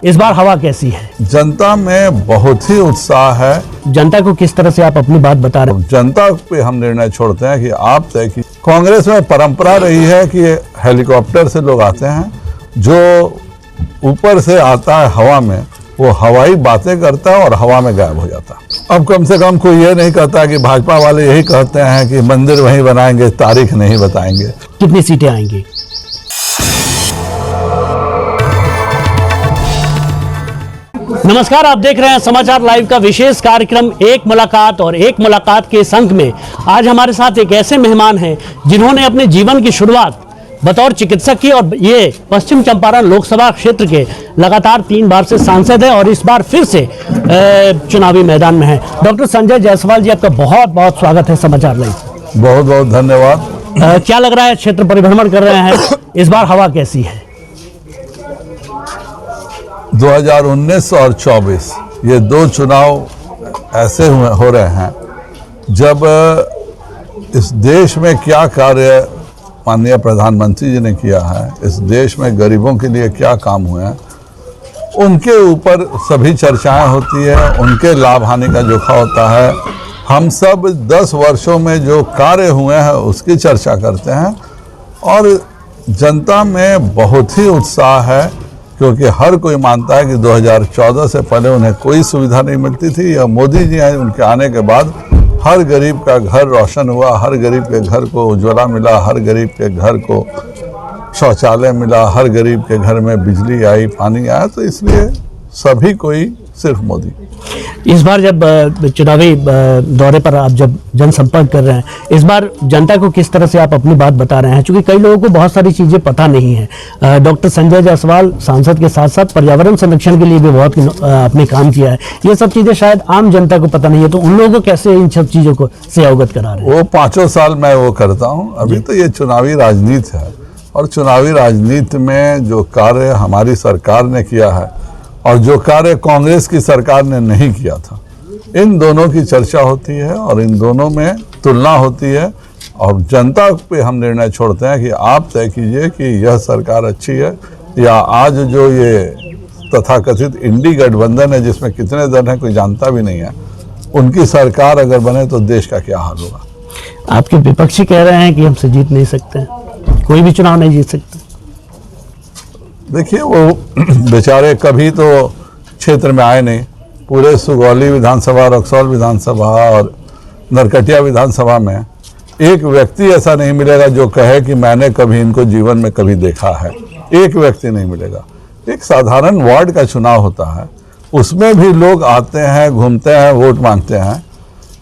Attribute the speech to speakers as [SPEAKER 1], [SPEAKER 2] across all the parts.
[SPEAKER 1] इस बार हवा कैसी है?
[SPEAKER 2] जनता में बहुत ही उत्साह है।
[SPEAKER 1] जनता को किस तरह से आप अपनी बात बता रहे हैं?
[SPEAKER 2] जनता पे हम निर्णय छोड़ते हैं कि आप तय की। कांग्रेस में परंपरा रही है कि हेलीकॉप्टर से लोग आते हैं, जो ऊपर से आता है हवा में वो हवाई बातें करता है और हवा में गायब हो जाता है। अब कम से कम कोई ये नहीं कहता कि भाजपा वाले यही कहते हैं कि मंदिर वहीं बनाएंगे, तारीख नहीं बताएंगे।
[SPEAKER 1] कितनी सीटें आएंगी? नमस्कार, आप देख रहे हैं समाचार लाइव का विशेष कार्यक्रम एक मुलाकात। और एक मुलाकात के इस अंक में आज हमारे साथ एक ऐसे मेहमान हैं जिन्होंने अपने जीवन की शुरुआत बतौर चिकित्सक की और ये पश्चिम चंपारण लोकसभा क्षेत्र के लगातार 3 बार से सांसद है और इस बार फिर से चुनावी मैदान में है। डॉक्टर संजय जायसवाल जी, आपका बहुत बहुत स्वागत है समाचार लाइव।
[SPEAKER 2] बहुत बहुत धन्यवाद।
[SPEAKER 1] क्या लग रहा है, क्षेत्र परिभ्रमण कर रहे हैं, इस बार हवा कैसी है?
[SPEAKER 2] 2019 और 24 ये 2 चुनाव ऐसे हो रहे हैं जब इस देश में क्या कार्य माननीय प्रधानमंत्री जी ने किया है, इस देश में गरीबों के लिए क्या काम हुए हैं, उनके ऊपर सभी चर्चाएं होती है, उनके लाभ हानि का जोखा होता है। हम सब 10 वर्षों में जो कार्य हुए हैं उसकी चर्चा करते हैं और जनता में बहुत ही उत्साह है, क्योंकि हर कोई मानता है कि 2014 से पहले उन्हें कोई सुविधा नहीं मिलती थी। या मोदी जी आए, उनके आने के बाद हर गरीब का घर रोशन हुआ, हर गरीब के घर को उज्ज्वला मिला, हर गरीब के घर को शौचालय मिला, हर गरीब के घर में बिजली आई, पानी आया। तो इसलिए सभी कोई सिर्फ मोदी।
[SPEAKER 1] इस बार जब चुनावी दौरे पर आप जब जनसंपर्क कर रहे हैं, इस बार जनता को किस तरह से आप अपनी बात बता रहे हैं? क्योंकि कई लोगों को बहुत सारी चीज़ें पता नहीं है। डॉक्टर संजय जायसवाल सांसद के साथ साथ पर्यावरण संरक्षण के लिए भी बहुत आपने काम किया है। ये सब चीज़ें शायद आम जनता को पता नहीं है, तो उन लोगों को कैसे इन सब चीज़ों को से अवगत करा रहे हैं?
[SPEAKER 2] वो 5 साल मैं वो करता हूँ। अभी तो ये चुनावी राजनीति है और चुनावी राजनीति में जो कार्य हमारी सरकार ने किया है और जो कार्य कांग्रेस की सरकार ने नहीं किया था, इन दोनों की चर्चा होती है और इन दोनों में तुलना होती है और जनता पे हम निर्णय छोड़ते हैं कि आप तय कीजिए कि यह सरकार अच्छी है या आज जो ये तथाकथित इंडी गठबंधन है जिसमें कितने दल हैं कोई जानता भी नहीं है, उनकी सरकार अगर बने तो देश का क्या हाल होगा।
[SPEAKER 1] आपके विपक्षी कह रहे हैं कि हमसे जीत नहीं सकते, कोई भी चुनाव नहीं जीत सकते।
[SPEAKER 2] देखिए, वो बेचारे कभी तो क्षेत्र में आए नहीं। पूरे सुगौली विधानसभा, रक्सौल विधानसभा और नरकटिया विधानसभा में एक व्यक्ति ऐसा नहीं मिलेगा जो कहे कि मैंने कभी इनको जीवन में कभी देखा है। एक व्यक्ति नहीं मिलेगा। एक साधारण वार्ड का चुनाव होता है, उसमें भी लोग आते हैं, घूमते हैं, वोट मांगते हैं।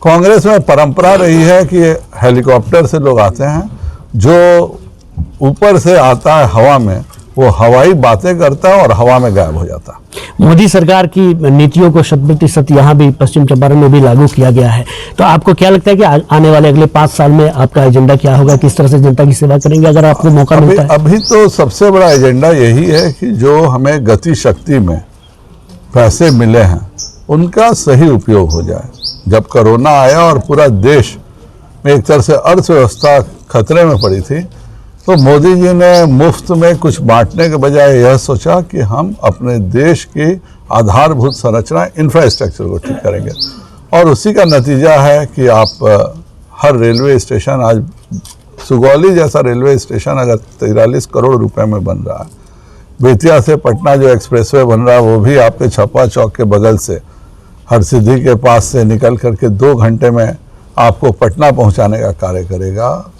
[SPEAKER 2] कांग्रेस में परंपरा रही है कि हेलीकॉप्टर से लोग आते हैं, जो ऊपर से आता है हवा में वो हवाई बातें करता है और हवा में गायब हो जाता है।
[SPEAKER 1] मोदी सरकार की नीतियों को 100% यहाँ भी पश्चिम चंपारण में भी लागू किया गया है। तो आपको क्या लगता है कि आने वाले अगले 5 साल में आपका एजेंडा क्या होगा? किस तरह से जनता की सेवा करेंगे अगर आपको मौका मिलता है?
[SPEAKER 2] अभी तो सबसे बड़ा एजेंडा यही है कि जो हमें गति शक्ति में पैसे मिले हैं उनका सही उपयोग हो जाए। जब कोरोना आया और पूरा देश में एक तरह से अर्थव्यवस्था खतरे में पड़ी थी, तो मोदी जी ने मुफ्त में कुछ बांटने के बजाय यह सोचा कि हम अपने देश की आधारभूत संरचना, इंफ्रास्ट्रक्चर को ठीक करेंगे और उसी का नतीजा है कि आप हर रेलवे स्टेशन, आज सुगौली जैसा रेलवे स्टेशन अगर 43 करोड़ रुपए में बन रहा है, बेतिया से पटना जो एक्सप्रेसवे बन रहा है वो भी आपके छपा चौक के बगल से हरसिद्धि के पास से निकल करके 2 घंटे में आपको पटना पहुंचाने का कार्य करेगा।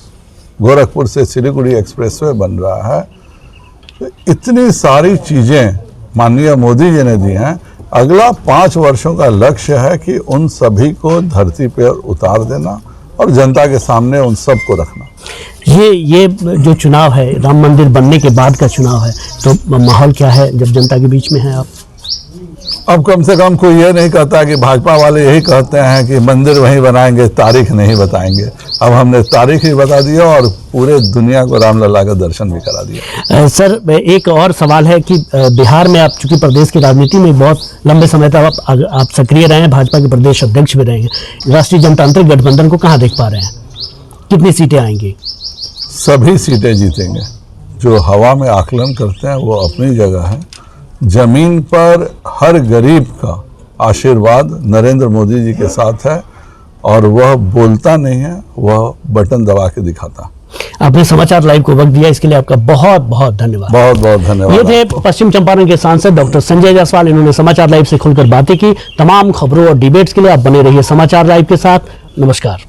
[SPEAKER 2] गोरखपुर से सिलीगुड़ी एक्सप्रेसवे बन रहा है। तो इतनी सारी चीज़ें माननीय मोदी जी ने दी हैं। अगला 5 वर्षों का लक्ष्य है कि उन सभी को धरती पर उतार देना और जनता के सामने उन सब को रखना।
[SPEAKER 1] ये जो चुनाव है, राम मंदिर बनने के बाद का चुनाव है, तो माहौल क्या है जब जनता के बीच में है आप?
[SPEAKER 2] अब कम से कम कोई ये नहीं कहता कि भाजपा वाले यही कहते हैं कि मंदिर वहीं बनाएंगे, तारीख नहीं बताएंगे। अब हमने तारीख ही बता दिया और पूरे दुनिया को रामलला का दर्शन भी करा दिया।
[SPEAKER 1] सर, एक और सवाल है कि बिहार में आप चूंकि प्रदेश की राजनीति में बहुत लंबे समय तक आप सक्रिय रहे हैं, भाजपा के प्रदेश अध्यक्ष भी रहे हैं, राष्ट्रीय जनतांत्रिक गठबंधन को कहाँ देख पा रहे हैं? कितनी सीटें आएंगी?
[SPEAKER 2] सभी सीटें जीतेंगे। जो हवा में आकलन करते हैं वो अपनी जगह है। जमीन पर हर गरीब का आशीर्वाद नरेंद्र मोदी जी के साथ है और वह बोलता नहीं है, वह बटन दबा के दिखाता।
[SPEAKER 1] आपने समाचार लाइव को वक्त दिया, इसके लिए आपका बहुत बहुत धन्यवाद।
[SPEAKER 2] बहुत बहुत धन्यवाद।
[SPEAKER 1] ये थे पश्चिम चंपारण के सांसद डॉक्टर संजय जायसवाल। इन्होंने समाचार लाइव से खुलकर बातें की। तमाम खबरों और डिबेट्स के लिए आप बने रहिए समाचार लाइव के साथ। नमस्कार।